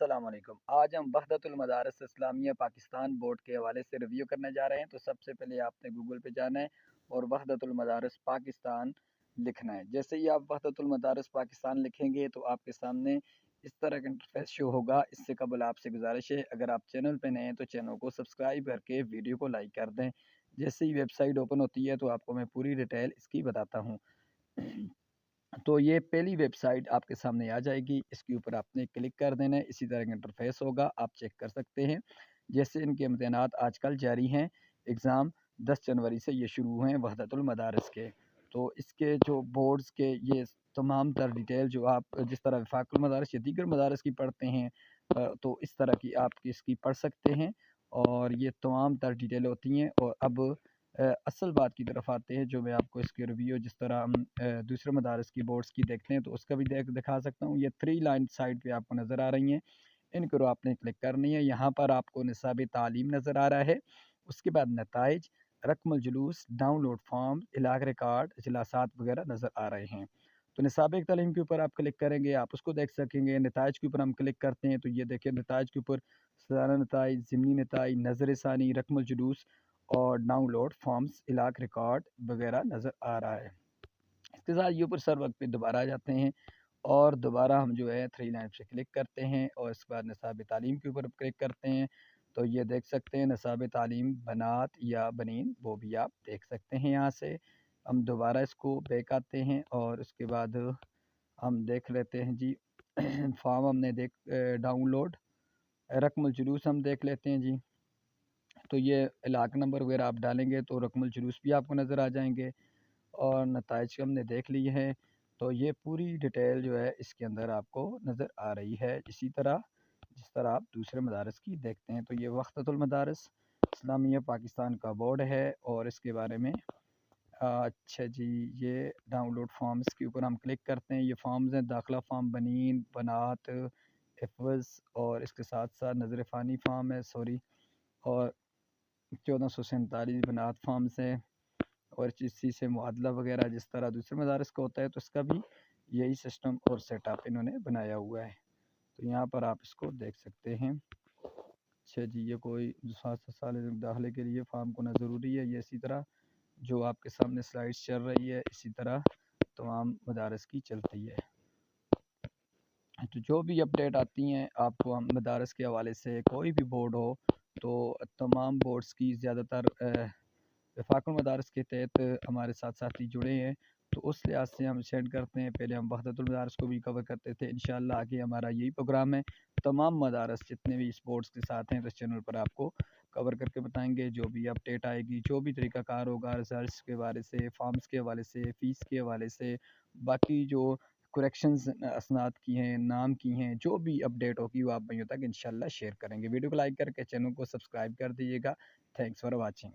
अस्सलाम वालेकुम। आज हम वहदत मदारिस इस्लामिया पाकिस्तान बोर्ड के हवाले से रिव्यू करने जा रहे हैं। तो सबसे पहले आपने गूगल पे जाना है और वहदत मदारिस पाकिस्तान लिखना है। जैसे ही आप वहदत मदारिस पाकिस्तान लिखेंगे तो आपके सामने इस तरह का इंटरफेस शो होगा। इससे कबल आपसे गुजारिश है, अगर आप चैनल पे नए हैं तो चैनल को सब्सक्राइब करके वीडियो को लाइक कर दें। जैसे ही वेबसाइट ओपन होती है तो आपको मैं पूरी डिटेल इसकी बताता हूँ। तो ये पहली वेबसाइट आपके सामने आ जाएगी, इसके ऊपर आपने क्लिक कर देना है। इसी तरह का इंटरफेस होगा, आप चेक कर सकते हैं। जैसे इनके इम्तहानात आजकल जारी हैं, एग्ज़ाम 10 जनवरी से ये शुरू हुए हैं वहदतुल मदारिस के। तो इसके जो बोर्ड्स के ये तमाम तर डिटेल जो आप जिस तरह वफाकुल मदारिस या दीगर मदारिस की पढ़ते हैं, तो इस तरह की आप इसकी पढ़ सकते हैं और ये तमाम तर डिटेल होती हैं। और अब असल बात की तरफ आते हैं, जो मैं आपको इसके रिव्यू जिस तरह हम दूसरे मदारस की बोर्ड्स की देखते हैं तो उसका भी दिखा सकता हूँ। ये 3 लाइन साइड पे आपको नज़र आ रही हैं, इनको आपने क्लिक करनी है। यहाँ पर आपको निसाब तालीम नज़र आ रहा है, उसके बाद नताइज, रकमुल जुलूस, डाउनलोड फॉर्म, इलाक रिकॉर्ड, इजलासात वगैरह नज़र आ रहे हैं। तो निसाब तालीम के ऊपर आप क्लिक करेंगे, आप उसको देख सकेंगे। नताइज के ऊपर हम क्लिक करते हैं तो ये देखिए नताइज के ऊपर सालाना नताइज, ज़िमनी नताइज, नज़र सानी, रकमुल जुलूस और डाउनलोड फॉर्म्स, इलाक रिकॉर्ड वगैरह नज़र आ रहा है। इसके साथ ये ऊपर सर वक्त पे दोबारा आ जाते हैं और दोबारा हम जो है 3 लाइन पे क्लिक करते हैं और इसके बाद निसाब तालीम के ऊपर क्लिक करते हैं। तो ये देख सकते हैं निसाब तालीम बनात या बनीन, वो भी आप देख सकते हैं। यहाँ से हम दोबारा इसको बैक आते हैं और उसके बाद हम देख लेते हैं जी फॉर्म हमने डाउनलोड, रकमुल जुलूस हम देख लेते हैं जी। तो ये इलाका नंबर वगैरह आप डालेंगे तो रकमुल जुलूस भी आपको नज़र आ जाएंगे और नताइज हमने देख लिए हैं। तो ये पूरी डिटेल जो है इसके अंदर आपको नज़र आ रही है, इसी तरह जिस तरह आप दूसरे मदारस की देखते हैं। तो ये वहदतुल मदारिस इस्लामिया पाकिस्तान का बोर्ड है और इसके बारे में अच्छा जी, ये डाउनलोड फॉर्म्स के ऊपर हम क्लिक करते हैं। ये फॉर्म्स हैं, दाखिला फॉर्म, बनीन, बनात, हिफ़्ज़ और इसके साथ साथ नज़र फ़ानी फॉर्म है, सॉरी, और 1447 बनात फॉर्म्स हैं और इसी से मुआदला वगैरह जिस तरह दूसरे मदारस का होता है, तो इसका भी यही सिस्टम और सेटअप इन्होंने बनाया हुआ है। तो यहाँ पर आप इसको देख सकते हैं। अच्छा जी, ये कोई साल दाखिले के लिए फार्म होना ज़रूरी है। ये इसी तरह जो आपके सामने स्लाइड्स चल रही है, इसी तरह तमाम मदारस की चलती है। तो जो भी अपडेट आती हैं आपको हम मदारस के हवाले से, कोई भी बोर्ड हो तो तमाम बोर्ड्स की ज़्यादातर वफाकुल मदारस के तहत हमारे साथ साथी जुड़े हैं, तो उस लिहाज से हम सेंड करते हैं। पहले हम वहदतुल मदारस को भी कवर करते थे, इंशाअल्लाह आगे हमारा यही प्रोग्राम है। तमाम मदारस जितने भी स्पोर्ट्स के साथ हैं तो इस चैनल पर आपको कवर करके बताएंगे। जो भी अपडेट आएगी, जो भी तरीक़ाकार होगा, रिजल्ट्स के हवाले से, फॉर्म्स के हवाले से, फ़ीस के हवाले से, बाकी जो करेक्शंस असनाद की हैं, नाम की हैं, जो भी अपडेट होगी वो आप भाइयों तक इंशाअल्लाह शेयर करेंगे। वीडियो को लाइक करके चैनल को सब्सक्राइब कर दीजिएगा। Thanks for watching.